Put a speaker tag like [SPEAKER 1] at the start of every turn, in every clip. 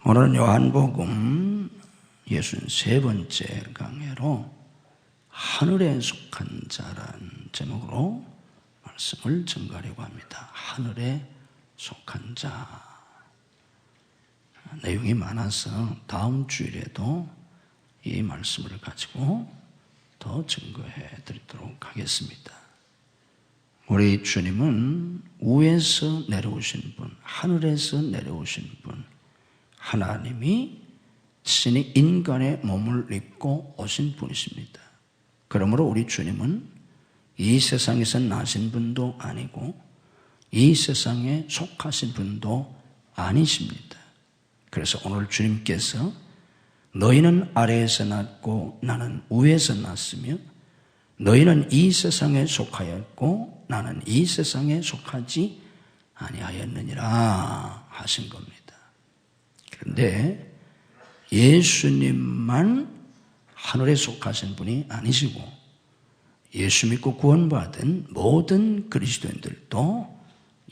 [SPEAKER 1] 오늘은 요한복음 63번째 강해로 하늘에 속한 자란 제목으로 말씀을 전가하려고 합니다. 하늘에 속한 자. 내용이 많아서 다음 주일에도 이 말씀을 가지고 더 증거해 드리도록 하겠습니다. 우리 주님은 위에서 내려오신 분, 하늘에서 내려오신 분, 하나님이 친히 인간의 몸을 입고 오신 분이십니다. 그러므로 우리 주님은 이 세상에서 나신 분도 아니고 이 세상에 속하신 분도 아니십니다. 그래서 오늘 주님께서 너희는 아래에서 났고 나는 위에서 났으며 너희는 이 세상에 속하였고 나는 이 세상에 속하지 아니하였느니라 하신 겁니다. 그런데 예수님만 하늘에 속하신 분이 아니시고 예수 믿고 구원받은 모든 그리스도인들도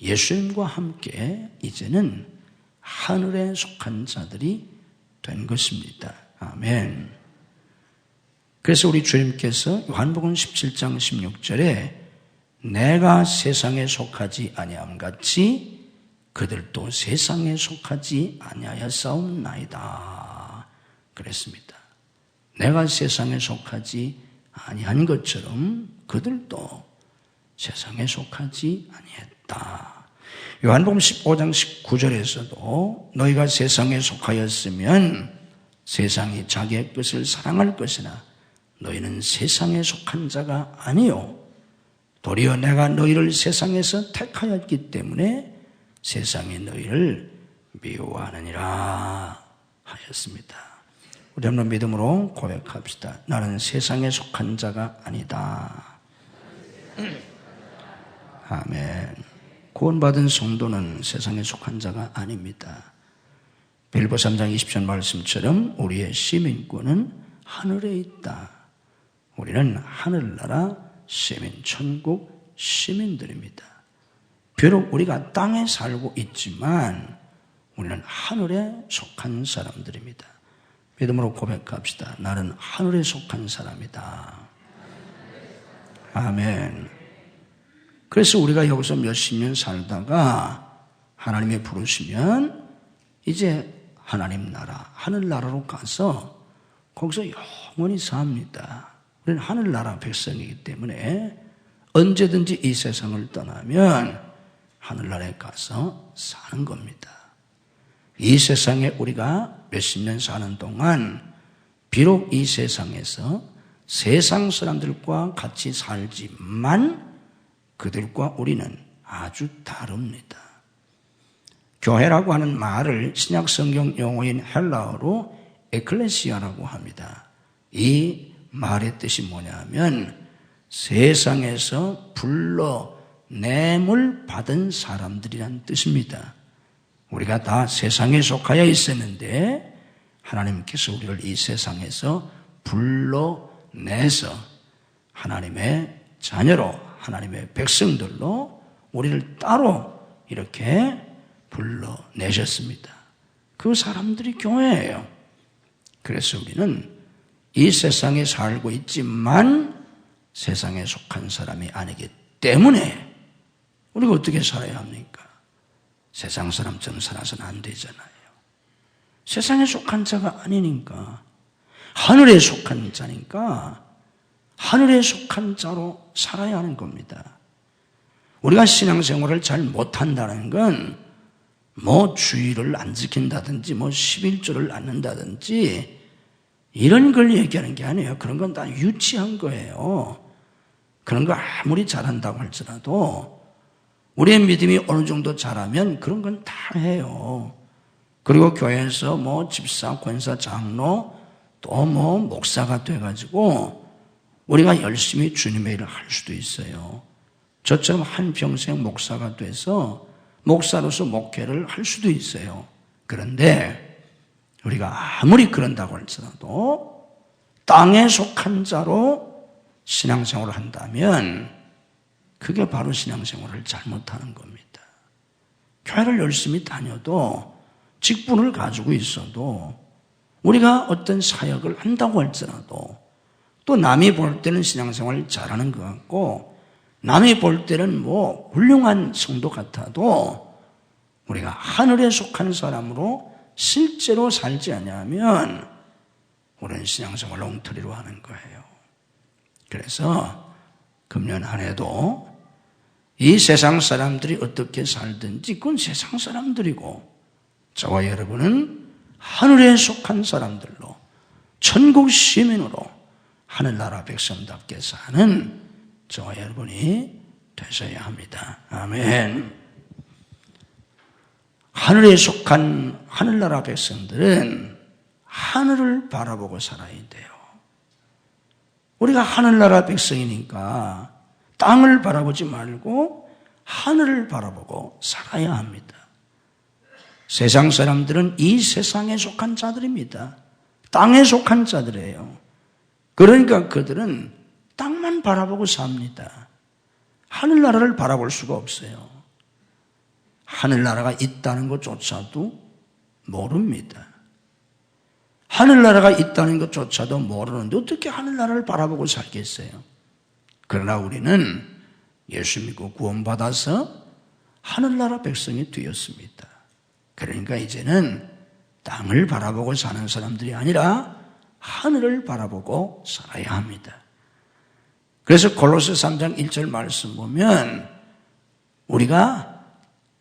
[SPEAKER 1] 예수님과 함께 이제는 하늘에 속한 자들이 된 것입니다. 아멘. 그래서 우리 주님께서 요한복음 17장 16절에 내가 세상에 속하지 아니함 같이 그들도 세상에 속하지 아니하였사옵나이다 그랬습니다. 내가 세상에 속하지 아니한 것처럼 그들도 세상에 속하지 아니했다. 요한복음 15장 19절에서도 너희가 세상에 속하였으면 세상이 자기의 것을 사랑할 것이나 너희는 세상에 속한 자가 아니요 도리어 내가 너희를 세상에서 택하였기 때문에 세상이 너희를 미워하느니라 하였습니다. 우리 한번 믿음으로 고백합시다. 나는 세상에 속한 자가 아니다. 아멘. 구원받은 성도는 세상에 속한 자가 아닙니다. 빌립보 3장 20절 말씀처럼 우리의 시민권은 하늘에 있다. 우리는 하늘나라 시민, 천국 시민들입니다. 비록 우리가 땅에 살고 있지만 우리는 하늘에 속한 사람들입니다. 믿음으로 고백합시다. 나는 하늘에 속한 사람이다. 아멘. 그래서 우리가 여기서 몇십 년 살다가 하나님이 부르시면 이제 하나님 나라, 하늘나라로 가서 거기서 영원히 삽니다. 우리는 하늘나라 백성이기 때문에 언제든지 이 세상을 떠나면 하늘나라에 가서 사는 겁니다. 이 세상에 우리가 몇십 년 사는 동안 비록 이 세상에서 세상 사람들과 같이 살지만 그들과 우리는 아주 다릅니다. 교회라고 하는 말을 신약 성경 용어인 헬라어로 에클레시아라고 합니다. 이 말의 뜻이 뭐냐면 세상에서 불러냄을 받은 사람들이란 뜻입니다. 우리가 다 세상에 속하여 있었는데 하나님께서 우리를 이 세상에서 불러내서 하나님의 자녀로 하나님의 백성들로 우리를 따로 이렇게 불러내셨습니다. 그 사람들이 교회예요. 그래서 우리는 이 세상에 살고 있지만 세상에 속한 사람이 아니기 때문에 우리가 어떻게 살아야 합니까? 세상 사람처럼 살아서는 안 되잖아요. 세상에 속한 자가 아니니까 하늘에 속한 자니까 하늘에 속한 자로 살아야 하는 겁니다. 우리가 신앙생활을 잘 못한다는 건 뭐 주의를 안 지킨다든지 뭐 11조를 안 는다든지 이런 걸 얘기하는 게 아니에요. 그런 건 다 유치한 거예요. 그런 거 아무리 잘한다고 할지라도 우리의 믿음이 어느 정도 잘하면 그런 건 다 해요. 그리고 교회에서 뭐 집사, 권사, 장로 또 뭐 목사가 돼가지고 우리가 열심히 주님의 일을 할 수도 있어요. 저처럼 한평생 목사가 돼서 목사로서 목회를 할 수도 있어요. 그런데 우리가 아무리 그런다고 할지라도 땅에 속한 자로 신앙생활을 한다면 그게 바로 신앙생활을 잘못하는 겁니다. 교회를 열심히 다녀도 직분을 가지고 있어도 우리가 어떤 사역을 한다고 할지라도 또 남이 볼 때는 신앙생활을 잘하는 것 같고 남이 볼 때는 뭐 훌륭한 성도 같아도 우리가 하늘에 속한 사람으로 실제로 살지 않으면 우리는 신앙생활을 엉터리로 하는 거예요. 그래서 금년 한 해도 이 세상 사람들이 어떻게 살든지 그건 세상 사람들이고 저와 여러분은 하늘에 속한 사람들로 천국 시민으로 하늘나라 백성답게 사는 저와 여러분이 되셔야 합니다. 아멘. 하늘에 속한 하늘나라 백성들은 하늘을 바라보고 살아야 돼요. 우리가 하늘나라 백성이니까 땅을 바라보지 말고 하늘을 바라보고 살아야 합니다. 세상 사람들은 이 세상에 속한 자들입니다. 땅에 속한 자들이에요. 그러니까 그들은 땅만 바라보고 삽니다. 하늘나라를 바라볼 수가 없어요. 하늘나라가 있다는 것조차도 모릅니다. 하늘나라가 있다는 것조차도 모르는데 어떻게 하늘나라를 바라보고 살겠어요? 그러나 우리는 예수 믿고 구원받아서 하늘나라 백성이 되었습니다. 그러니까 이제는 땅을 바라보고 사는 사람들이 아니라 하늘을 바라보고 살아야 합니다. 그래서 골로새 3장 1절 말씀 보면 우리가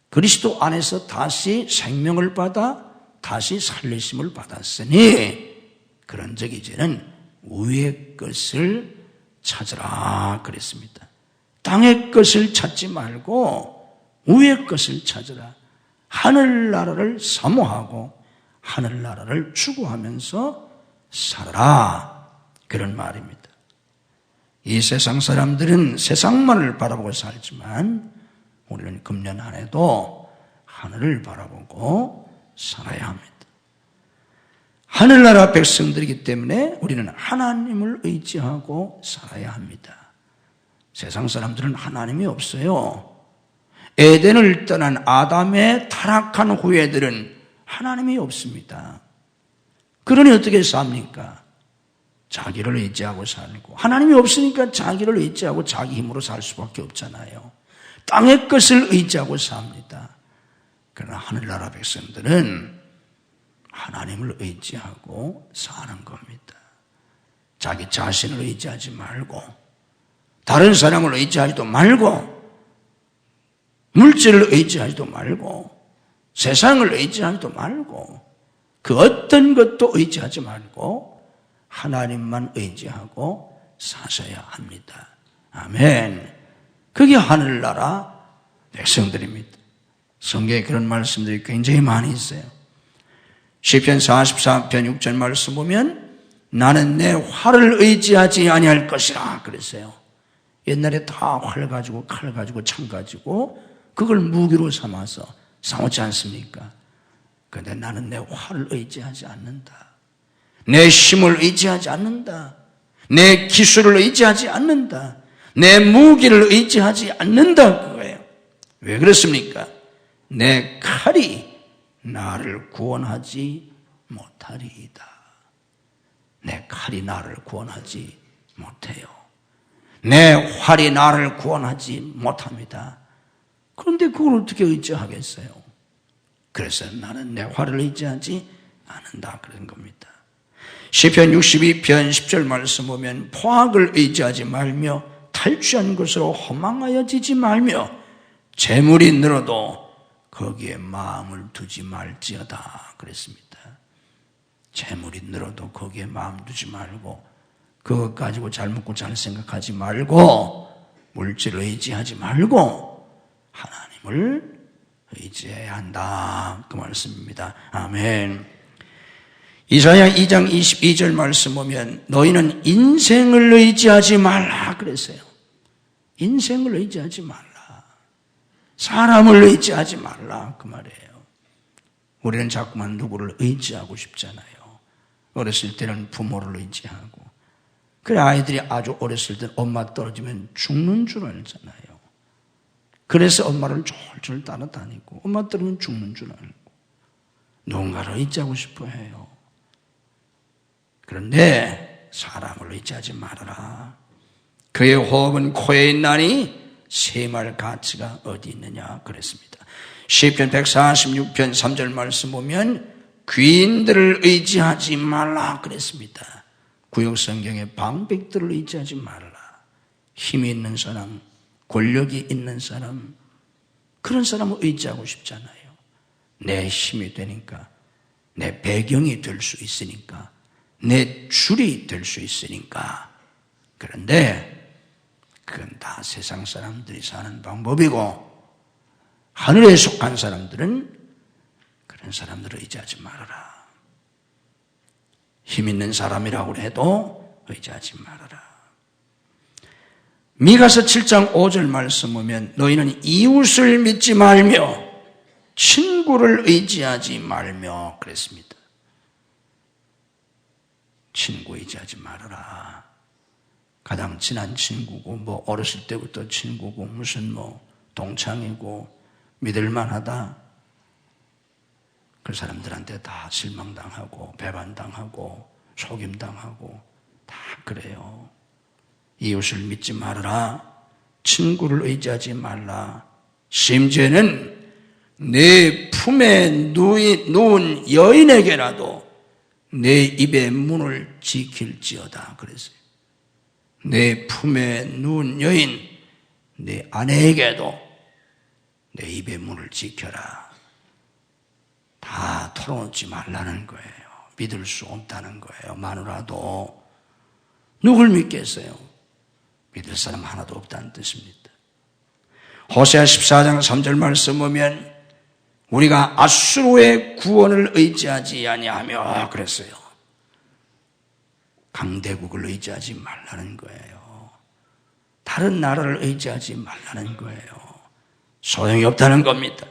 [SPEAKER 1] 그리스도 안에서 다시 생명을 받아 다시 살리심을 받았으니 그런즉 이제는 위의 것을 찾으라 그랬습니다. 땅의 것을 찾지 말고 위의 것을 찾으라. 하늘나라를 사모하고 하늘나라를 추구하면서 살아라. 그런 말입니다. 이 세상 사람들은 세상만을 바라보고 살지만 우리는 금년 한 해도 하늘을 바라보고 살아야 합니다. 하늘나라 백성들이기 때문에 우리는 하나님을 의지하고 살아야 합니다. 세상 사람들은 하나님이 없어요. 에덴을 떠난 아담의 타락한 후예들은 하나님이 없습니다. 그러니 어떻게 삽니까? 자기를 의지하고 살고 하나님이 없으니까 자기를 의지하고 자기 힘으로 살 수밖에 없잖아요. 땅의 것을 의지하고 삽니다. 그러나 하늘나라 백성들은 하나님을 의지하고 사는 겁니다. 자기 자신을 의지하지 말고 다른 사람을 의지하지도 말고 물질을 의지하지도 말고 세상을 의지하지도 말고 그 어떤 것도 의지하지 말고 하나님만 의지하고 사셔야 합니다. 아멘. 그게 하늘나라 백성들입니다. 성경에 그런 말씀들이 굉장히 많이 있어요. 시편 44편 6절 말씀 보면 나는 내 활을 의지하지 아니할 것이라 그랬어요. 옛날에 다 활 가지고 칼 가지고 창 가지고 그걸 무기로 삼아서 싸우지 않습니까? 그런데 나는 내 활을 의지하지 않는다. 내 힘을 의지하지 않는다. 내 기술을 의지하지 않는다. 내 무기를 의지하지 않는다 그거예요. 왜 그렇습니까? 내 칼이 나를 구원하지 못하리이다. 내 칼이 나를 구원하지 못해요. 내 활이 나를 구원하지 못합니다. 그런데 그걸 어떻게 의지하겠어요? 그래서 나는 내 활을 의지하지 않는다 그런 겁니다. 시편 62편 10절 말씀 보면 포악을 의지하지 말며 탈취한 것으로 허망하여지지 말며 재물이 늘어도 거기에 마음을 두지 말지어다 그랬습니다. 재물이 늘어도 거기에 마음 두지 말고 그것 가지고 잘 먹고 잘 생각하지 말고 물질을 의지하지 말고 하나님을 의지해야 한다 그 말씀입니다. 아멘. 이사야 2장 22절 말씀 보면 너희는 인생을 의지하지 말라 그랬어요. 인생을 의지하지 말라. 사람을 의지하지 말라 그 말이에요. 우리는 자꾸만 누구를 의지하고 싶잖아요. 어렸을 때는 부모를 의지하고 그래 아이들이 아주 어렸을 때 엄마 떨어지면 죽는 줄 알잖아요. 그래서 엄마를 졸졸 따라다니고 엄마 떨어지면 죽는 줄 알고 누군가를 의지하고 싶어 해요. 그런데 사람을 의지하지 말아라. 그의 호흡은 코에 있나니 셈할 가치가 어디 있느냐 그랬습니다. 시편 146편 3절 말씀 보면 귀인들을 의지하지 말라 그랬습니다. 구약성경에 방백들을 의지하지 말라. 힘이 있는 사람, 권력이 있는 사람, 그런 사람을 의지하고 싶잖아요. 내 힘이 되니까, 내 배경이 될 수 있으니까, 내 줄이 될 수 있으니까. 그런데 그건 다 세상 사람들이 사는 방법이고, 하늘에 속한 사람들은 그런 사람들을 의지하지 말아라. 힘 있는 사람이라고 해도 의지하지 말아라. 미가서 7장 5절 말씀 보면 너희는 이웃을 믿지 말며 친구를 의지하지 말며 그랬습니다. 친구 의지하지 말아라. 가장 친한 친구고 뭐 어렸을 때부터 친구고 무슨 뭐 동창이고 믿을만하다. 그 사람들한테 다 실망당하고 배반당하고 속임당하고 다 그래요. 이웃을 믿지 말아라. 친구를 의지하지 말라. 심지어는 내 품에 누운 여인에게라도 내 입의 문을 지킬지어다 그랬어요. 내 품에 누운 여인, 내 아내에게도 내 입의 문을 지켜라. 다 털어놓지 말라는 거예요. 믿을 수 없다는 거예요. 마누라도 누굴 믿겠어요? 믿을 사람 하나도 없다는 뜻입니다. 호세아 14장 3절 말씀 보면 우리가 아수르의 구원을 의지하지 아니하며 그랬어요. 강대국을 의지하지 말라는 거예요. 다른 나라를 의지하지 말라는 거예요. 소용이 없다는 겁니다.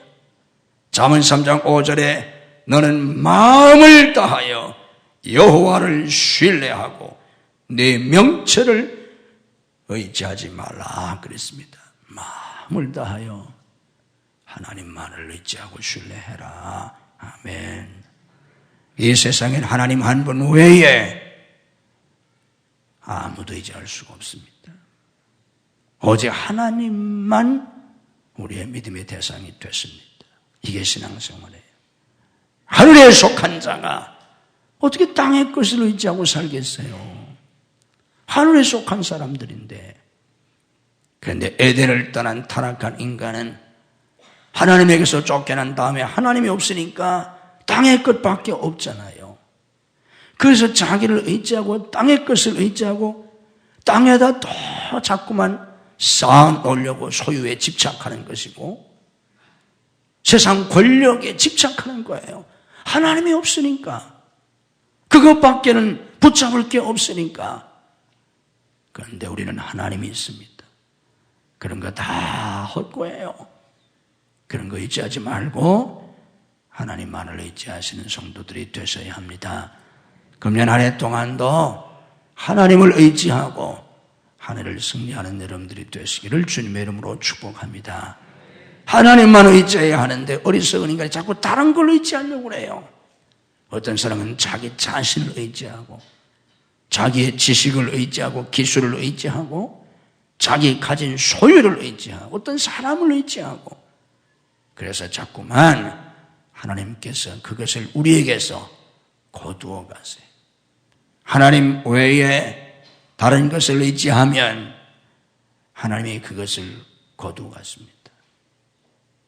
[SPEAKER 1] 잠언 3장 5절에 너는 마음을 다하여 여호와를 신뢰하고 내 명철을 의지하지 말라 그랬습니다. 마음을 다하여 하나님만을 의지하고 신뢰해라. 아멘. 이 세상엔 하나님 한 분 외에 아무도 의지할 수가 없습니다. 오직 하나님만 우리의 믿음의 대상이 됐습니다. 이게 신앙생활이에요. 하늘에 속한 자가 어떻게 땅의 것을 의지하고 살겠어요? 하늘에 속한 사람들인데. 그런데 에덴을 떠난 타락한 인간은 하나님에게서 쫓겨난 다음에 하나님이 없으니까 땅의 것밖에 없잖아요. 그래서 자기를 의지하고 땅의 것을 의지하고 땅에다 더 자꾸만 쌓아놓으려고 소유에 집착하는 것이고 세상 권력에 집착하는 거예요. 하나님이 없으니까. 그것밖에는 붙잡을 게 없으니까. 그런데 우리는 하나님이 있습니다. 그런 거 다 헛거예요. 그런 거 의지하지 말고 하나님만을 의지하시는 성도들이 되셔야 합니다. 금년 한 해 동안도 하나님을 의지하고 한 해를 승리하는 여러분들이 되시기를 주님의 이름으로 축복합니다. 하나님만 의지해야 하는데 어리석은 인간이 자꾸 다른 걸 의지하려고 그래요. 어떤 사람은 자기 자신을 의지하고 자기의 지식을 의지하고 기술을 의지하고 자기 가진 소유를 의지하고 어떤 사람을 의지하고 그래서 자꾸만 하나님께서 그것을 우리에게서 거두어 가세요. 하나님 외에 다른 것을 의지하면 하나님이 그것을 거두어 갔습니다.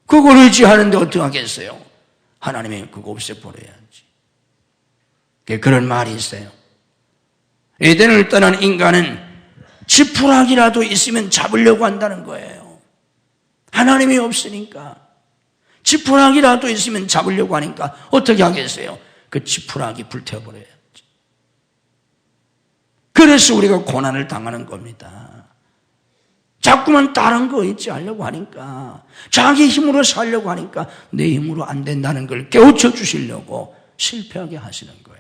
[SPEAKER 1] 그걸 의지하는데 어떻게 하겠어요? 하나님이 그거 없애버려야지. 그런 말이 있어요. 에덴을 떠난 인간은 지푸라기라도 있으면 잡으려고 한다는 거예요. 하나님이 없으니까. 지푸라기라도 있으면 잡으려고 하니까 어떻게 하겠어요? 그 지푸라기 불태워버려야지. 그래서 우리가 고난을 당하는 겁니다. 자꾸만 다른 거 의지하려고 하니까 자기 힘으로 살려고 하니까 내 힘으로 안 된다는 걸 깨우쳐 주시려고 실패하게 하시는 거예요.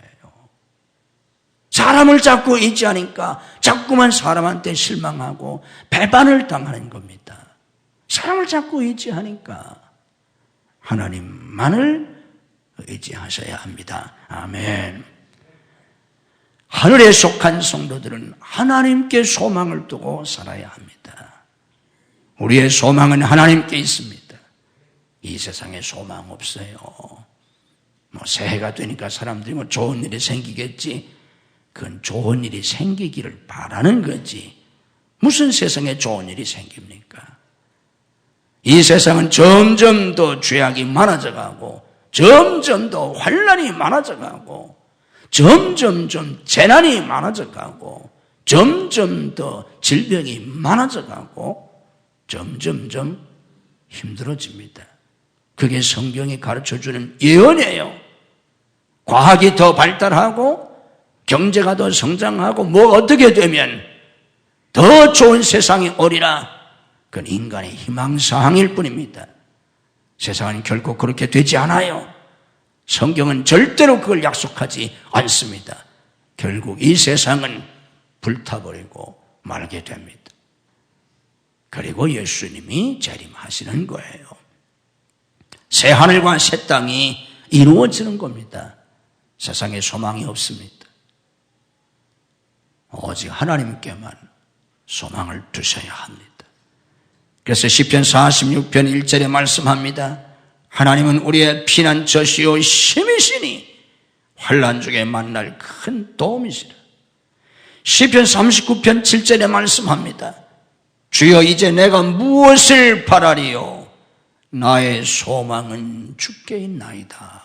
[SPEAKER 1] 사람을 자꾸 의지하니까 자꾸만 사람한테 실망하고 배반을 당하는 겁니다. 사람을 자꾸 의지하니까 하나님만을 의지하셔야 합니다. 아멘. 하늘에 속한 성도들은 하나님께 소망을 두고 살아야 합니다. 우리의 소망은 하나님께 있습니다. 이 세상에 소망 없어요. 새해가 되니까 사람들이 좋은 일이 생기겠지. 그건 좋은 일이 생기기를 바라는 거지. 무슨 세상에 좋은 일이 생깁니까? 이 세상은 점점 더 죄악이 많아져가고 점점 더 환난이 많아져가고 점점 재난이 많아져가고 점점 더 질병이 많아져가고 점점 힘들어집니다. 그게 성경이 가르쳐주는 예언이에요. 과학이 더 발달하고 경제가 더 성장하고 어떻게 되면 더 좋은 세상이 오리라. 그건 인간의 희망사항일 뿐입니다. 세상은 결코 그렇게 되지 않아요. 성경은 절대로 그걸 약속하지 않습니다. 결국 이 세상은 불타버리고 말게 됩니다. 그리고 예수님이 재림하시는 거예요. 새 하늘과 새 땅이 이루어지는 겁니다. 세상에 소망이 없습니다. 오직 하나님께만 소망을 두셔야 합니다. 그래서 시편 46편 1절에 말씀합니다. 하나님은 우리의 피난처시요 힘이시니 환난 중에 만날 큰 도움이시라. 시편 39편 7절에 말씀합니다. 주여 이제 내가 무엇을 바라리요? 나의 소망은 주께 있나이다.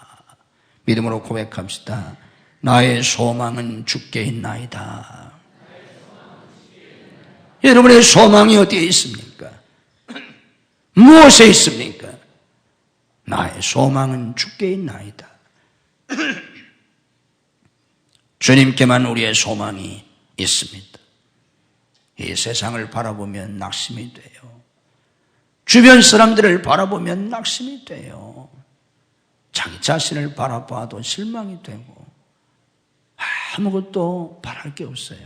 [SPEAKER 1] 믿음으로 고백합시다. 나의 소망은 주께 있나이다. 여러분의 소망이 어디에 있습니까? 무엇에 있습니까? 나의 소망은 주께 있나이다. 주님께만 우리의 소망이 있습니다. 이 세상을 바라보면 낙심이 돼요. 주변 사람들을 바라보면 낙심이 돼요. 자기 자신을 바라봐도 실망이 되고 아무것도 바랄 게 없어요.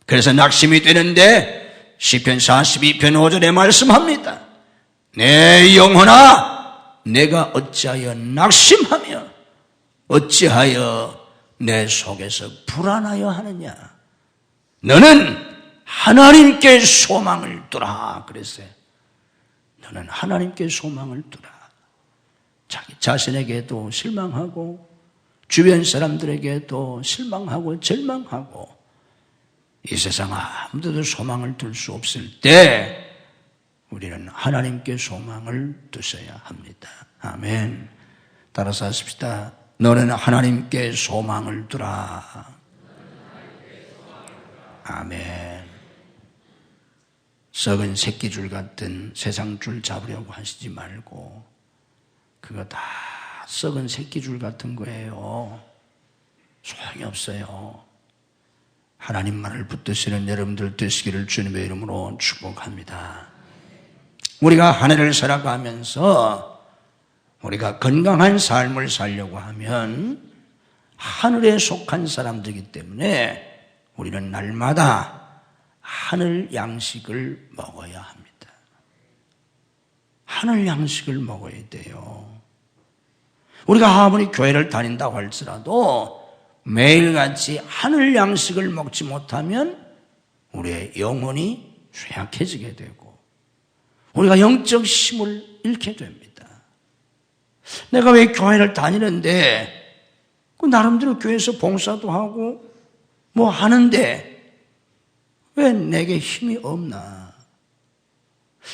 [SPEAKER 1] 그래서 낙심이 되는데 시편 42편 5절에 말씀합니다. 내 영혼아 내가 어찌하여 낙심하며 어찌하여 내 속에서 불안하여 하느냐. 너는 하나님께 소망을 두라 그랬어요. 너는 하나님께 소망을 두라. 자기 자신에게도 실망하고 주변 사람들에게도 실망하고 절망하고 이 세상 아무데도 소망을 둘 수 없을 때 우리는 하나님께 소망을 두셔야 합니다. 아멘. 따라서 하십시다. 너는 하나님께 소망을 두라. 아멘. 썩은 새끼줄 같은 세상 줄 잡으려고 하시지 말고 그거 다 썩은 새끼줄 같은 거예요. 소용이 없어요. 하나님만을 붙드시는 여러분들 되시기를 주님의 이름으로 축복합니다. 우리가 한 해를 살아가면서 우리가 건강한 삶을 살려고 하면 하늘에 속한 사람들이기 때문에 우리는 날마다 하늘 양식을 먹어야 합니다. 하늘 양식을 먹어야 돼요. 우리가 아무리 교회를 다닌다고 할지라도 매일같이 하늘 양식을 먹지 못하면 우리의 영혼이 쇠약해지게 되고 우리가 영적 힘을 잃게 됩니다. 내가 왜 교회를 다니는데 나름대로 교회에서 봉사도 하고 뭐 하는데 왜 내게 힘이 없나?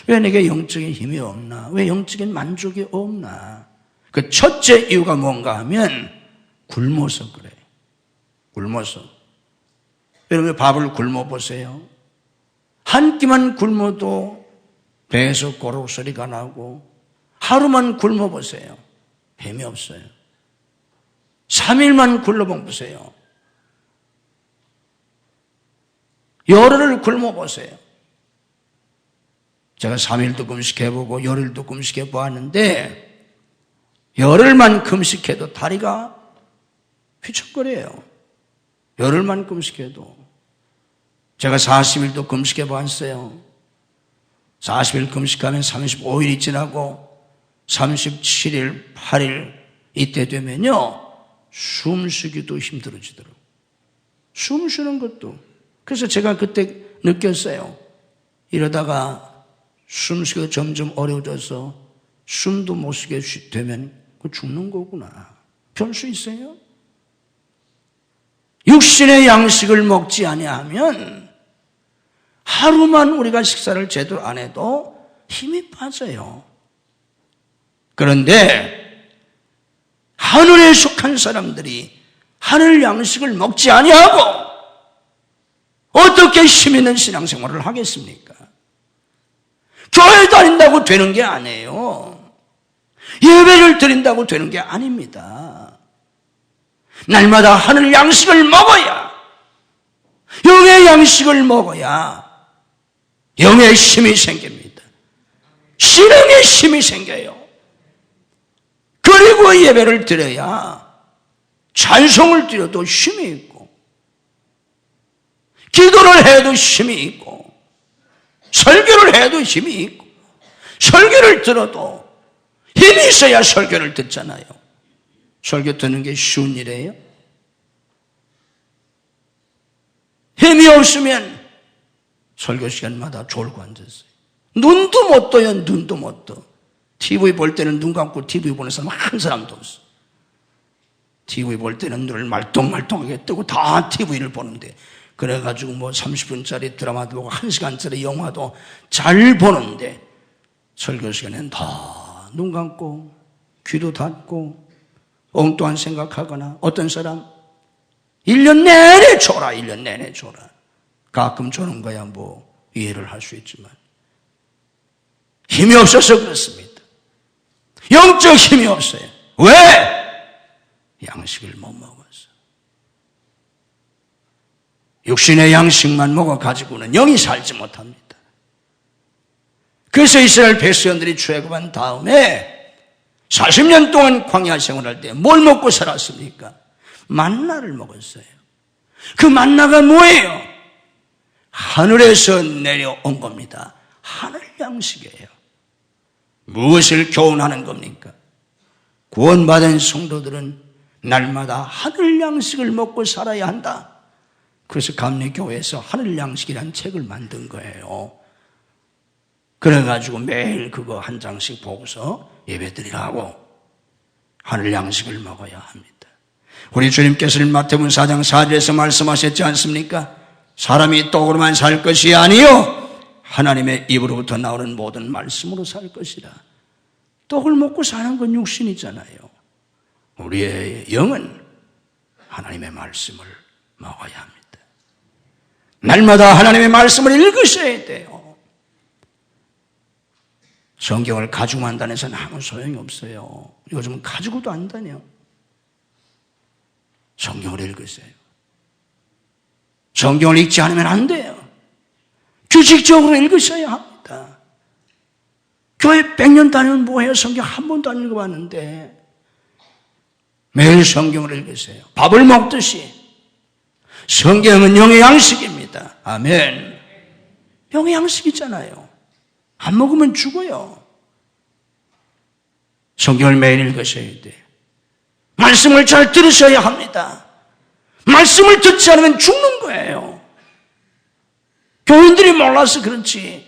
[SPEAKER 1] 왜 내게 영적인 힘이 없나? 왜 영적인 만족이 없나? 그 첫째 이유가 뭔가 하면 굶어서 그래. 굶어서. 여러분 밥을 굶어보세요. 한 끼만 굶어도 배에서 고록 소리가 나고 하루만 굶어보세요. 뱀이 없어요. 3일만 굶어보세요. 열흘을 굶어보세요. 제가 3일도 금식해보고 열흘도 금식해보았는데 열흘만 금식해도 다리가 휘청거려요. 열흘만 금식해도. 제가 40일도 금식해봤어요. 40일 금식하면 35일이 지나고 37일, 8일, 이때 되면요, 숨쉬기도 힘들어지더라고요. 숨 쉬는 것도. 그래서 제가 그때 느꼈어요. 이러다가 숨쉬기가 점점 어려워져서 숨도 못 쉬게 되면 죽는 거구나. 별 수 있어요? 육신의 양식을 먹지 아니하면 하루만 우리가 식사를 제대로 안 해도 힘이 빠져요. 그런데 하늘에 속한 사람들이 하늘 양식을 먹지 아니하고 어떻게 힘 있는 신앙생활을 하겠습니까? 교회 다닌다고 되는 게 아니에요. 예배를 드린다고 되는 게 아닙니다. 날마다 하늘 양식을 먹어야, 영의 양식을 먹어야 영의 힘이 생깁니다. 신앙의 힘이 생겨요. 그리고 예배를 드려야 찬송을 드려도 힘이 있고, 기도를 해도 힘이 있고, 설교를 해도 힘이 있고, 설교를 들어도 힘이 있어야 설교를 듣잖아요. 설교 듣는 게 쉬운 일이에요? 힘이 없으면 설교 시간마다 졸고 앉았어요. 눈도 못 떠요. 눈도 못 떠. TV 볼 때는 눈 감고 TV 보는 사람 한 사람도 없어. TV 볼 때는 눈을 말똥말똥하게 뜨고 다 TV를 보는데, 그래가지고 뭐 30분짜리 드라마도 보고 1시간짜리 영화도 잘 보는데, 설교 시간에는 다 눈 감고 귀도 닫고 엉뚱한 생각하거나, 어떤 사람 1년 내내 졸아. 1년 내내 졸아. 가끔 조는 거야 뭐 이해를 할 수 있지만 힘이 없어서 그렇습니다. 영적 힘이 없어요. 왜? 양식을 못 먹어서. 육신의 양식만 먹어가지고는 영이 살지 못합니다. 그래서 이스라엘 백성들이 출애굽한 다음에 40년 동안 광야 생활할 때 뭘 먹고 살았습니까? 만나를 먹었어요. 그 만나가 뭐예요? 하늘에서 내려온 겁니다. 하늘 양식이에요. 무엇을 교훈하는 겁니까? 구원받은 성도들은 날마다 하늘 양식을 먹고 살아야 한다. 그래서 감리교회에서 하늘 양식이라는 책을 만든 거예요. 그래가지고 매일 그거 한 장씩 보고서 예배드리라고, 하늘 양식을 먹어야 합니다. 우리 주님께서는 마태복음 4장 4절에서 말씀하셨지 않습니까? 사람이 떡으로만 살 것이 아니요 하나님의 입으로부터 나오는 모든 말씀으로 살 것이라. 떡을 먹고 사는 건 육신이잖아요. 우리의 영은 하나님의 말씀을 먹어야 합니다. 날마다 하나님의 말씀을 읽으셔야 돼요. 성경을 가지고만 다녀서는 아무 소용이 없어요. 요즘은 가지고도 안 다녀. 성경을 읽으세요. 성경을 읽지 않으면 안 돼요. 규칙적으로 읽으셔야 합니다. 교회 100년 다니면 뭐해요? 성경 한 번도 안 읽어봤는데 매일 성경을 읽으세요. 밥을 먹듯이. 성경은 영의 양식입니다. 아멘. 영의 양식이잖아요. 안 먹으면 죽어요. 성경을 매일 읽으셔야 돼요. 말씀을 잘 들으셔야 합니다. 말씀을 듣지 않으면 죽는 거예요. 교인들이 몰라서 그렇지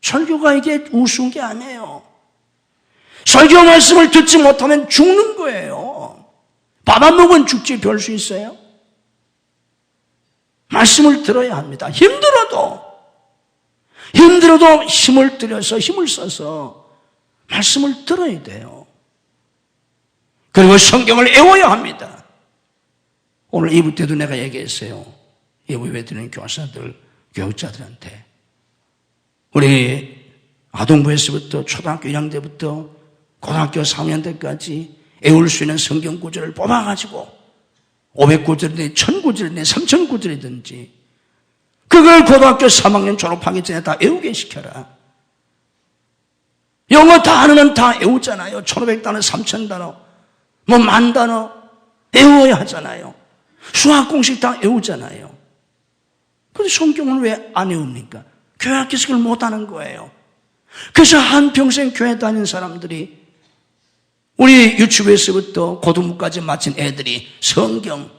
[SPEAKER 1] 설교가 이게 우스운 게 아니에요. 설교 말씀을 듣지 못하면 죽는 거예요. 밥 안 먹으면 죽지 별 수 있어요? 말씀을 들어야 합니다. 힘들어도 힘을 들여서 힘을 써서 말씀을 들어야 돼요. 그리고 성경을 외워야 합니다. 오늘 2부 때도 내가 얘기했어요. 예배 드리는 교사들, 교육자들한테 우리 아동부에서부터 초등학교 1학년 때부터 고등학교 3학년 때까지 외울 수 있는 성경 구절을 뽑아가지고 500구절이든 1000구절이든 3000구절이든지 그걸 고등학교 3학년 졸업하기 전에 다 외우게 시켜라. 영어 단어는 다 외우잖아요. 1500단어, 3000단어, 뭐 10,000단어 외워야 하잖아요. 수학 공식 다 외우잖아요. 그런데 성경은 왜 안 외웁니까? 교회 학교에서 그걸 못하는 거예요. 그래서 한평생 교회 다닌 사람들이 우리 유치부에서부터 고등부까지 마친 애들이 성경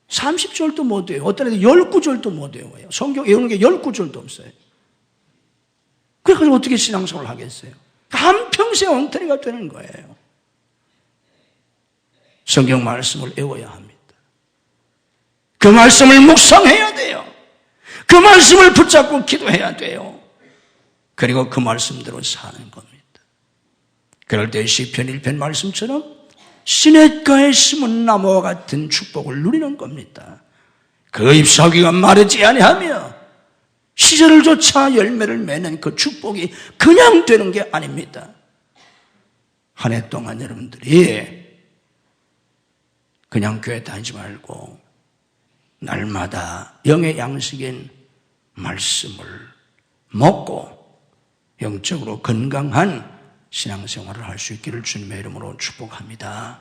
[SPEAKER 1] 30절도 못 외워요. 어떤 애들 19절도 못 외워요. 성경 외우는 게 19절도 없어요. 그래서 어떻게 신앙생활을 하겠어요? 한평생 엉터리가 되는 거예요. 성경 말씀을 외워야 합니다. 그 말씀을 묵상해야 돼요. 그 말씀을 붙잡고 기도해야 돼요. 그리고 그 말씀대로 사는 겁니다. 그럴 때 시편 1편 말씀처럼 시냇가에 심은 나무와 같은 축복을 누리는 겁니다. 그 잎사귀가 마르지 아니하며 시절을 조차 열매를 맺는 그 축복이 그냥 되는 게 아닙니다. 한 해 동안 여러분들이 그냥 교회 다니지 말고 날마다 영의 양식인 말씀을 먹고 영적으로 건강한 신앙생활을 할 수 있기를 주님의 이름으로 축복합니다.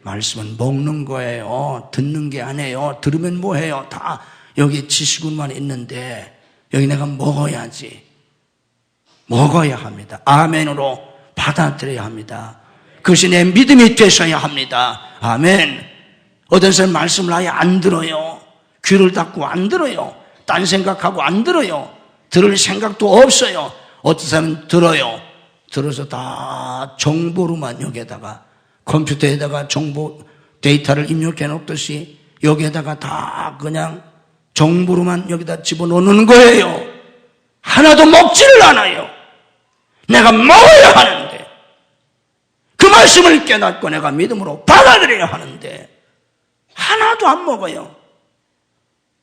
[SPEAKER 1] 말씀은 먹는 거예요. 듣는 게 아니에요. 들으면 뭐해요? 다 여기 지식으로만 있는데 여기 내가 먹어야지. 먹어야 합니다. 아멘으로 받아들여야 합니다. 그것이 내 믿음이 되셔야 합니다. 아멘. 어떤 사람 말씀을 아예 안 들어요. 귀를 닫고 안 들어요. 딴 생각하고 안 들어요. 들을 생각도 없어요. 어떤 사람은 들어요. 들어서 다 정보로만 여기에다가 컴퓨터에다가 정보 데이터를 입력해 놓듯이 여기에다가 다 그냥 정보로만 여기다 집어넣는 거예요. 하나도 먹지를 않아요. 내가 먹어야 하는데 그 말씀을 깨닫고 내가 믿음으로 받아들여야 하는데 하나도 안 먹어요.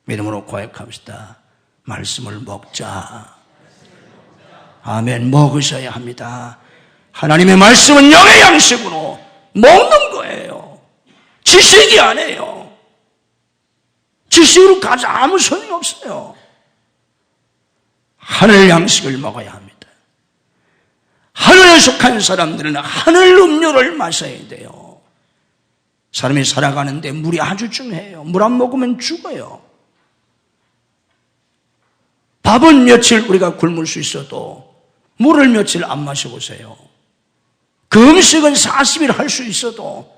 [SPEAKER 1] 믿음으로 고백합시다. 말씀을 먹자. 아멘. 먹으셔야 합니다. 하나님의 말씀은 영의 양식으로 먹는 거예요. 지식이 아니에요. 지식으로 가져 아무 소용이 없어요. 하늘 양식을 먹어야 합니다. 하늘에 속한 사람들은 하늘 음료를 마셔야 돼요. 사람이 살아가는데 물이 아주 중요해요. 물 안 먹으면 죽어요. 밥은 며칠 우리가 굶을 수 있어도 물을 며칠 안 마셔보세요. 그 음식은 40일 할 수 있어도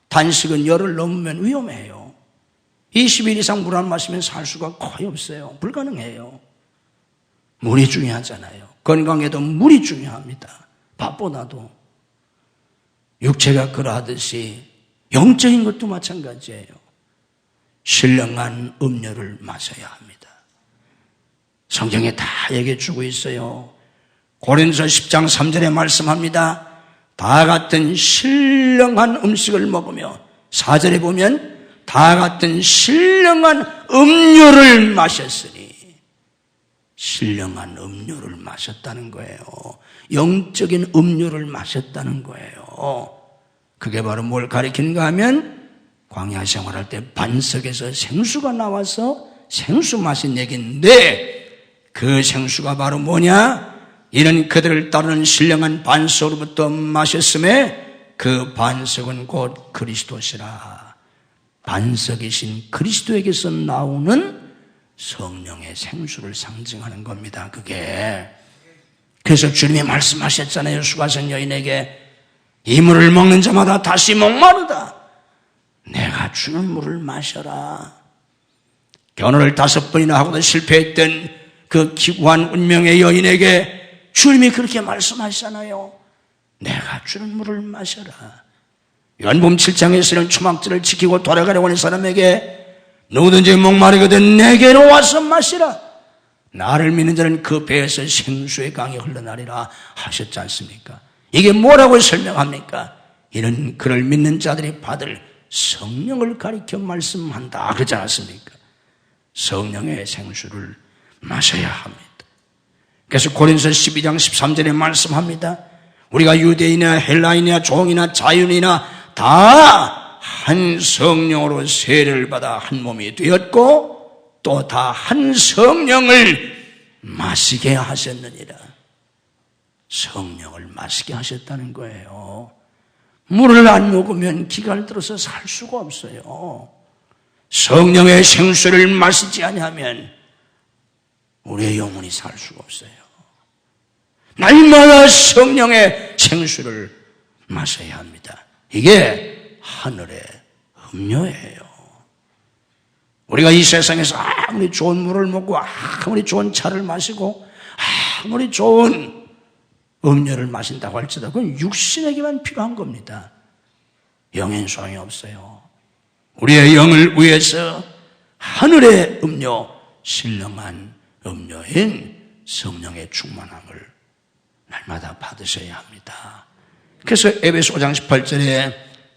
[SPEAKER 1] 단식은 열흘 넘으면 위험해요. 20일 이상 물 안 마시면 살 수가 거의 없어요. 불가능해요. 물이 중요하잖아요. 건강에도 물이 중요합니다. 밥보다도. 육체가 그러하듯이 영적인 것도 마찬가지예요. 신령한 음료를 마셔야 합니다. 성경에 다 얘기해 주고 있어요. 고린도서 10장 3절에 말씀합니다. 다 같은 신령한 음식을 먹으며 4절에 보면 다 같은 신령한 음료를 마셨으니 신령한 음료를 마셨다는 거예요. 영적인 음료를 마셨다는 거예요. 그게 바로 뭘 가리키는가 하면 광야 생활할 때 반석에서 생수가 나와서 생수 마신 얘기인데 그 생수가 바로 뭐냐? 이는 그들을 따르는 신령한 반석으로부터 마셨음에 그 반석은 곧 그리스도시라. 반석이신 그리스도에게서 나오는 성령의 생수를 상징하는 겁니다. 그게. 그래서 주님이 말씀하셨잖아요. 수가성 여인에게 이 물을 먹는 자마다 다시 목마르다. 내가 주는 물을 마셔라. 결혼을 5번이나 하고도 실패했던 그 기구한 운명의 여인에게 주님이 그렇게 말씀하시잖아요. 내가 주는 물을 마셔라. 요한복음 7장에서는 초막절을 지키고 돌아가려고 하는 사람에게 누구든지 목마르거든 내게로 와서 마시라. 나를 믿는 자는 그 배에서 생수의 강이 흘러나리라 하셨지 않습니까? 이게 뭐라고 설명합니까? 이는 그를 믿는 자들이 받을 성령을 가리켜 말씀한다 그러지 않았습니까? 성령의 생수를 마셔야 합니다. 그래서 고린도서 12장 13절에 말씀합니다. 우리가 유대인이나 헬라인이나 종이나 자유인이나 다 한 성령으로 세례를 받아 한 몸이 되었고 또 다 한 성령을 마시게 하셨느니라. 성령을 마시게 하셨다는 거예요. 물을 안 먹으면 기갈 들어서 살 수가 없어요. 성령의 생수를 마시지 아니하면 우리의 영혼이 살 수가 없어요. 날마다 성령의 생수를 마셔야 합니다. 이게 하늘의 음료예요. 우리가 이 세상에서 아무리 좋은 물을 먹고 아무리 좋은 차를 마시고 아무리 좋은 음료를 마신다고 할지라도 그건 육신에게만 필요한 겁니다. 영엔 소용이 없어요. 우리의 영을 위해서 하늘의 음료, 신령한 음료인 성령의 충만함을 날마다 받으셔야 합니다. 그래서 에베소 5장 18절에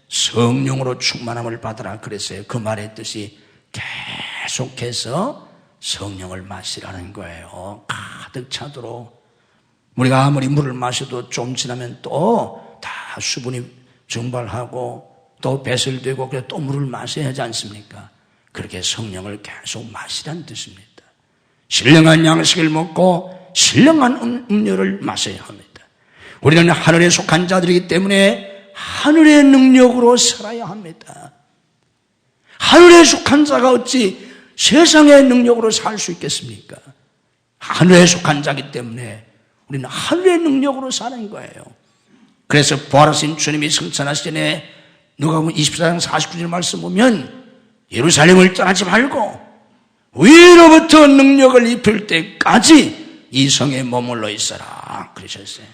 [SPEAKER 1] 성령으로 충만함을 받으라 그랬어요. 그 말의 뜻이 계속해서 성령을 마시라는 거예요. 가득 차도록. 우리가 아무리 물을 마셔도 좀 지나면 또 다 수분이 증발하고 또 배설되고 그래 또 물을 마셔야 하지 않습니까? 그렇게 성령을 계속 마시라는 뜻입니다. 신령한 양식을 먹고 신령한 음료를 마셔야 합니다. 우리는 하늘에 속한 자들이기 때문에 하늘의 능력으로 살아야 합니다. 하늘에 속한 자가 어찌 세상의 능력으로 살 수 있겠습니까? 하늘에 속한 자이기 때문에 우리는 하늘의 능력으로 사는 거예요. 그래서 부활하신 주님이 승천하시전에 누가복음 24장 49절 말씀 보면 예루살렘을 떠나지 말고 위로부터 능력을 입힐 때까지 이 성에 머물러 있어라 그러셨어요.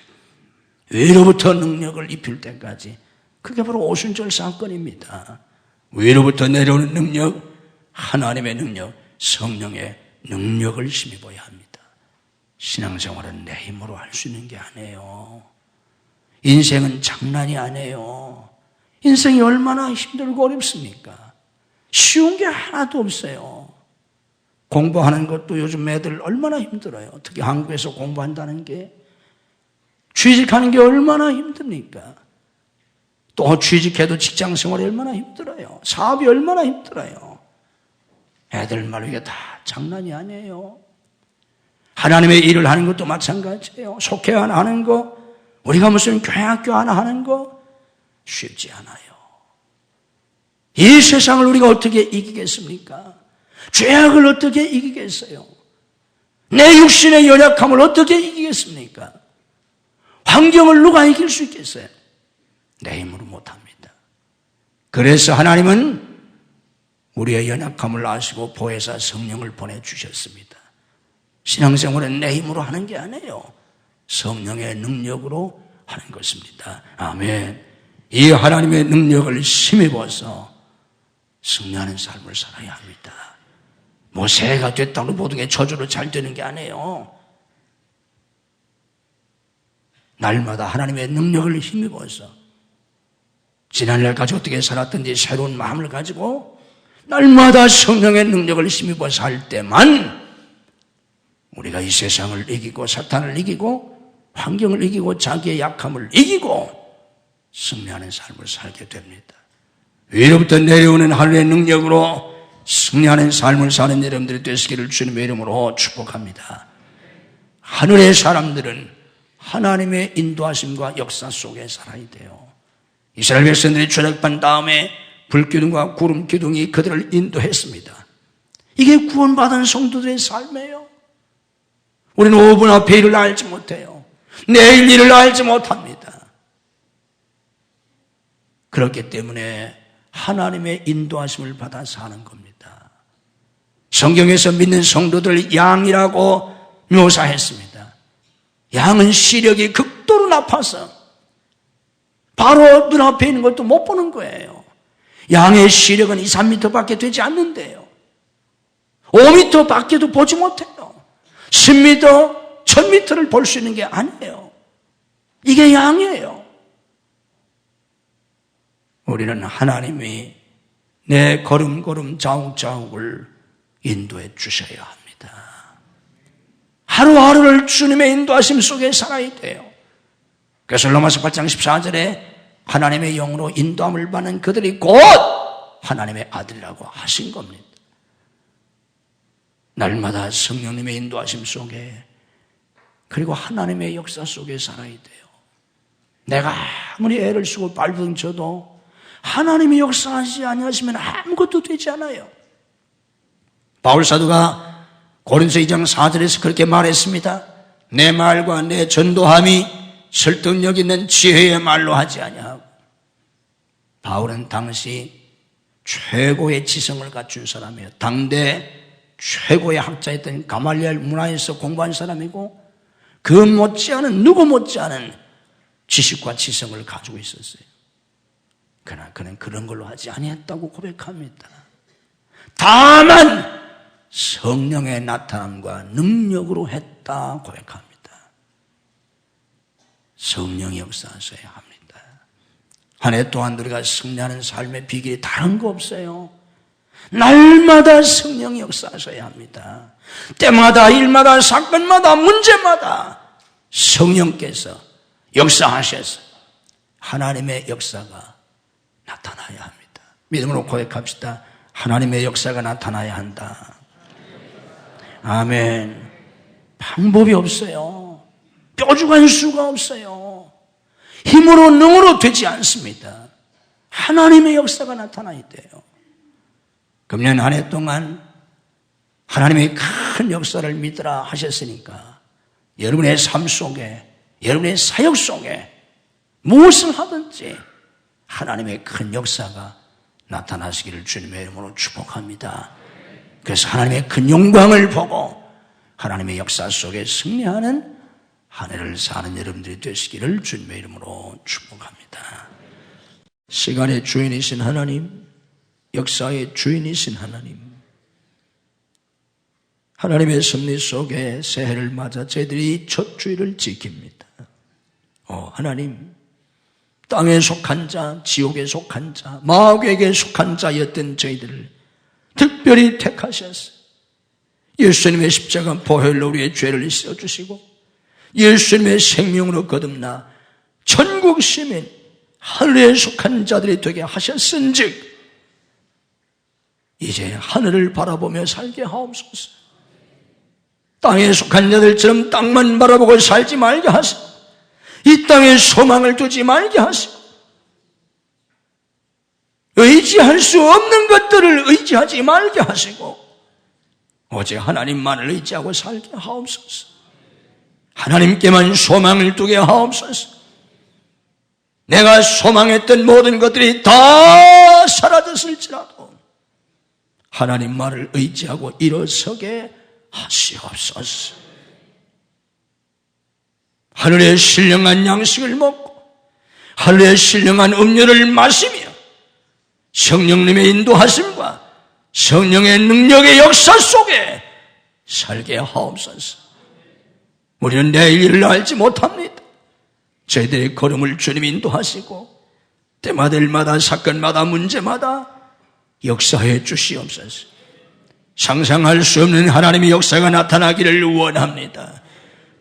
[SPEAKER 1] 위로부터 능력을 입힐 때까지. 그게 바로 오순절 사건입니다. 위로부터 내려오는 능력, 하나님의 능력, 성령의 능력을 힘입어야 합니다. 신앙생활은 내 힘으로 할 수 있는 게 아니에요. 인생은 장난이 아니에요. 인생이 얼마나 힘들고 어렵습니까? 쉬운 게 하나도 없어요. 공부하는 것도 요즘 애들 얼마나 힘들어요. 특히 한국에서 공부한다는 게. 취직하는 게 얼마나 힘듭니까? 또 취직해도 직장 생활이 얼마나 힘들어요. 사업이 얼마나 힘들어요. 애들 말로 이게 다 장난이 아니에요. 하나님의 일을 하는 것도 마찬가지예요. 속회 하나 하는 거, 우리가 무슨 교회학교 하나 하는 거 쉽지 않아요. 이 세상을 우리가 어떻게 이기겠습니까? 죄악을 어떻게 이기겠어요? 내 육신의 연약함을 어떻게 이기겠습니까? 환경을 누가 이길 수 있겠어요? 내 힘으로 못합니다. 그래서 하나님은 우리의 연약함을 아시고 보혜사 성령을 보내주셨습니다. 신앙생활은 내 힘으로 하는 게 아니에요. 성령의 능력으로 하는 것입니다. 아멘. 이 하나님의 능력을 힘입어서 승리하는 삶을 살아야 합니다. 뭐 새해가 됐다고 모든 게 저절로 잘 되는 게 아니에요. 날마다 하나님의 능력을 힘입어서 지난날까지 어떻게 살았던지 새로운 마음을 가지고 날마다 성령의 능력을 힘입어 살 때만 우리가 이 세상을 이기고 사탄을 이기고 환경을 이기고 자기의 약함을 이기고 승리하는 삶을 살게 됩니다. 위로부터 내려오는 하늘의 능력으로 승리하는 삶을 사는 여러분들이 되시기를 주님의 이름으로 축복합니다. 하늘의 사람들은 하나님의 인도하심과 역사 속에 살아야 돼요. 이스라엘 백성들이 출애굽한 다음에 불기둥과 구름기둥이 그들을 인도했습니다. 이게 구원받은 성도들의 삶이에요. 우리는 5분 앞에 일을 알지 못해요. 내일 일을 알지 못합니다. 그렇기 때문에 하나님의 인도하심을 받아 사는 겁니다. 성경에서 믿는 성도들 양이라고 묘사했습니다. 양은 시력이 극도로 나빠서 바로 눈앞에 있는 것도 못 보는 거예요. 양의 시력은 2, 3m 밖에 되지 않는데요. 5m 밖에도 보지 못해요. 10m, 1000m를 볼 수 있는 게 아니에요. 이게 양이에요. 우리는 하나님이 내 걸음걸음 자욱자욱을 인도해 주셔야 합니다. 하루하루를 주님의 인도하심 속에 살아야 돼요. 그래서 로마서 8장 14절에 하나님의 영으로 인도함을 받는 그들이 곧 하나님의 아들이라고 하신 겁니다. 날마다 성령님의 인도하심 속에 그리고 하나님의 역사 속에 살아야 돼요. 내가 아무리 애를 쓰고 발버둥 쳐도 하나님이 역사하지 아니하시면 아무것도 되지 않아요. 바울사도가 고린서 2장 4절에서 그렇게 말했습니다. 내 말과 내 전도함이 설득력 있는 지혜의 말로 하지 아니하고, 바울은 당시 최고의 지성을 갖춘 사람이에요. 당대 최고의 학자였던 가말리엘 문화에서 공부한 사람이고, 그 못지않은, 누구 못지않은 지식과 지성을 가지고 있었어요. 그러나 그는 그런 걸로 하지 아니했다고 고백합니다. 다만 성령의 나타남과 능력으로 했다 고백합니다. 성령이 역사하셔야 합니다. 한 해 동안 우리가 승리하는 삶의 비결이 다른 거 없어요. 날마다 성령이 역사하셔야 합니다. 때마다, 일마다, 사건마다, 문제마다 성령께서 역사하셔서 하나님의 역사가 나타나야 합니다. 믿음으로 고백합시다. 하나님의 역사가 나타나야 한다. 아멘. 방법이 없어요. 뾰족한 수가 없어요. 힘으로 능으로 되지 않습니다. 하나님의 역사가 나타나야 돼요. 금년 한 해 동안 하나님의 큰 역사를 믿으라 하셨으니까 여러분의 삶 속에, 여러분의 사역 속에 무엇을 하든지 하나님의 큰 역사가 나타나시기를 주님의 이름으로 축복합니다. 그래서 하나님의 큰 영광을 보고 하나님의 역사 속에 승리하는 한 해를 사는 여러분들이 되시기를 주님의 이름으로 축복합니다. 시간의 주인이신 하나님, 역사의 주인이신 하나님, 하나님의 섭리 속에 새해를 맞아 저희들이 첫 주일을 지킵니다. 하나님, 땅에 속한 자, 지옥에 속한 자, 마귀에게 속한 자였던 저희들을 특별히 택하셨어요. 예수님의 십자가 보혈로 우리의 죄를 씻어주시고 예수님의 생명으로 거듭나 천국 시민, 하늘에 속한 자들이 되게 하셨은즉 이제 하늘을 바라보며 살게 하옵소서. 땅에 속한 자들처럼 땅만 바라보고 살지 말게 하시고 이 땅에 소망을 두지 말게 하시고 의지할 수 없는 것들을 의지하지 말게 하시고 오직 하나님만을 의지하고 살게 하옵소서. 하나님께만 소망을 두게 하옵소서. 내가 소망했던 모든 것들이 다 사라졌을지라도 하나님만을 의지하고 일어서게 하시옵소서. 하늘의 신령한 양식을 먹고 하늘의 신령한 음료를 마시며 성령님의 인도하심과 성령의 능력의 역사 속에 살게 하옵소서. 우리는 내일 일을 알지 못합니다. 저희들의 걸음을 주님 인도하시고 때마다 일마다 사건마다 문제마다 역사해 주시옵소서. 상상할 수 없는 하나님의 역사가 나타나기를 원합니다.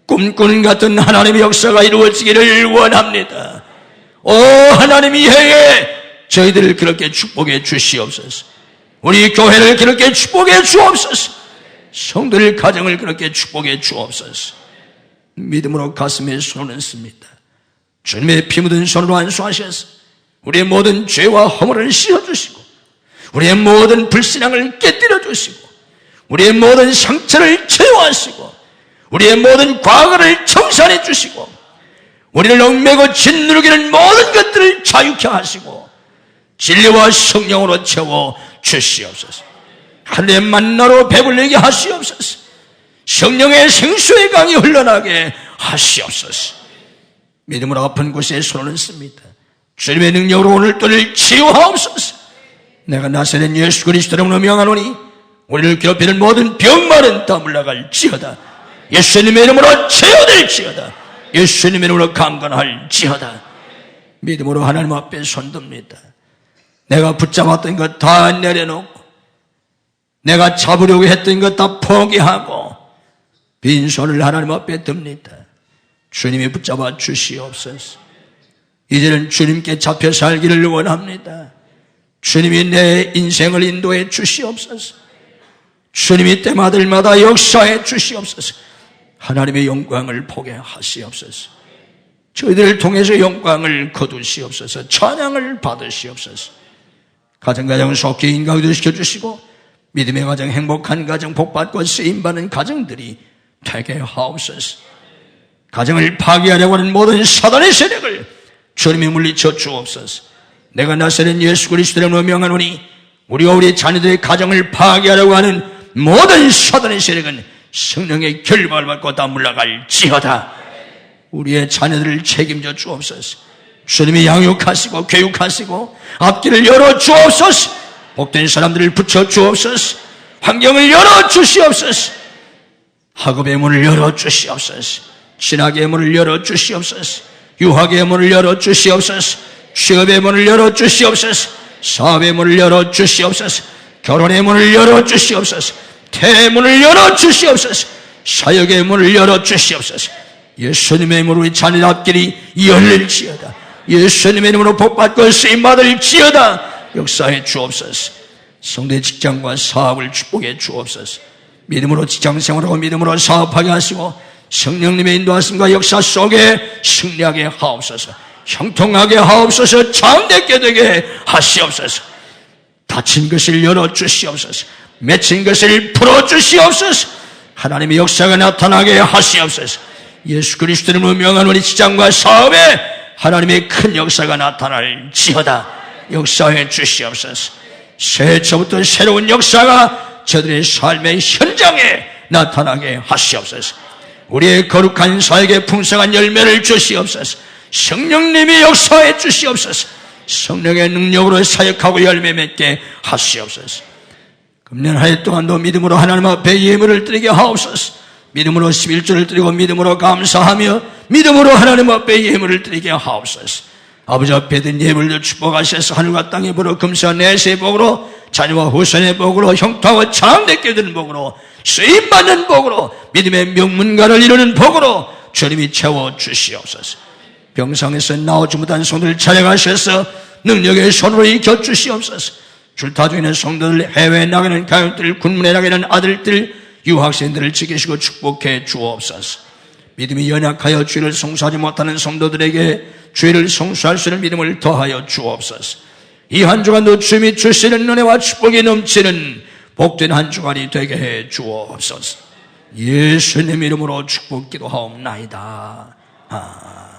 [SPEAKER 1] 꿈꾸는 같은 하나님의 역사가 이루어지기를 원합니다. 오 하나님, 이 해에 저희들을 그렇게 축복해 주시옵소서. 우리 교회를 그렇게 축복해 주옵소서. 성도들 가정을 그렇게 축복해 주옵소서. 믿음으로 가슴에 손을 얹습니다. 주님의 피 묻은 손으로 안수하셔서 우리의 모든 죄와 허물을 씻어주시고 우리의 모든 불신앙을 깨뜨려 주시고 우리의 모든 상처를 치유하시고 우리의 모든 과거를 청산해 주시고 우리를 얽매고 짓누르기는 모든 것들을 자유케 하시고 진리와 성령으로 채워 주시옵소서. 하늘의 만나로 배불리게 하시옵소서. 성령의 생수의 강이 흘러나게 하시옵소서. 믿음으로 아픈 곳에 손을 씁니다. 주님의 능력으로 오늘도를 치유하옵소서. 내가 나사렛 예수 그리스도로 명하노니 우리를 괴롭히는 모든 병마는 다 물러갈지어다. 예수님의 이름으로 치유될지어다. 예수님의 이름으로 강건할지어다. 믿음으로 하나님 앞에 손듭니다. 내가 붙잡았던 것 다 내려놓고 내가 잡으려고 했던 것 다 포기하고 빈손을 하나님 앞에 듭니다. 주님이 붙잡아 주시옵소서. 이제는 주님께 잡혀 살기를 원합니다. 주님이 내 인생을 인도해 주시옵소서. 주님이 때마다 역사해 주시옵소서. 하나님의 영광을 보게 하시옵소서. 저희들을 통해서 영광을 거두시옵소서. 찬양을 받으시옵소서. 가정 속히 인가도 시켜주시고 믿음의 가정, 행복한 가정, 복받고 쓰임받는 가정들이 되게 하옵소서. 가정을 파괴하려고 하는 모든 사단의 세력을 주님이 물리쳐 주옵소서. 내가 나사렛 예수 그리스도를 명하노니 우리와 우리 자녀들의 가정을 파괴하려고 하는 모든 사단의 세력은 성령의 결박을 받고 다 물러갈지어다. 우리의 자녀들을 책임져 주옵소서. 주님이 양육하시고 교육하시고 앞길을 열어 주옵소서. 복된 사람들을 붙여 주옵소서. 환경을 열어 주시옵소서. 학업의 문을 열어 주시옵소서. 신학의 문을 열어 주시옵소서. 유학의 문을 열어 주시옵소서. 취업의 문을 열어 주시옵소서. 사업의 문을 열어 주시옵소서. 결혼의 문을 열어 주시옵소서. 태의 문을 열어 주시옵소서. 사역의 문을 열어 주시옵소서. 예수님의 이름으로 우리 자녀 앞길이 열릴지어다. 예수님의 이름으로 복받고 쓰임받을지어다. 역사해 주옵소서. 성도의 직장과 사업을 축복해 주옵소서. 믿음으로 직장생활하고 믿음으로 사업하게 하시고 성령님의 인도하심과 역사 속에 승리하게 하옵소서. 형통하게 하옵소서. 장대케 되게 하시옵소서. 닫힌 것을 열어주시옵소서. 맺힌 것을 풀어주시옵소서. 하나님의 역사가 나타나게 하시옵소서. 예수 그리스도를 명한 우리 직장과 사업에 하나님의 큰 역사가 나타날지어다. 역사해 주시옵소서. 새해초부터 새로운 역사가 저들의 삶의 현장에 나타나게 하시옵소서. 우리의 거룩한 사역에 풍성한 열매를 주시옵소서. 성령님이 역사해 주시옵소서. 성령의 능력으로 사역하고 열매 맺게 하시옵소서. 금년 한 해 동안도 믿음으로 하나님 앞에 예물을 드리게 하옵소서. 믿음으로 11조를 드리고 믿음으로 감사하며 믿음으로 하나님 앞에 예물을 드리게 하옵소서. 아버지 앞에 든 예물을 축복하셔서 하늘과 땅의 복으로 금수와 내세의 복으로 자녀와 후손의 복으로 형통하고 장대케 되는 복으로 쓰임받는 복으로 믿음의 명문가를 이루는 복으로 주님이 채워주시옵소서. 병상에서 나오지 못한 성도를 찾아가셔서 능력의 손으로 익혀주시옵소서. 줄타 중에는 성도들, 해외에 나가는 가족들, 군문에 나가는 아들들, 유학생들을 지키시고 축복해 주옵소서. 믿음이 연약하여 죄를 성수하지 못하는 성도들에게 죄를 성수할 수 있는 믿음을 더하여 주옵소서. 이 한 주간도 주님이 주시는 은혜와 축복이 넘치는 복된 한 주간이 되게 해 주옵소서. 예수님 이름으로 축복 기도하옵나이다. 아멘.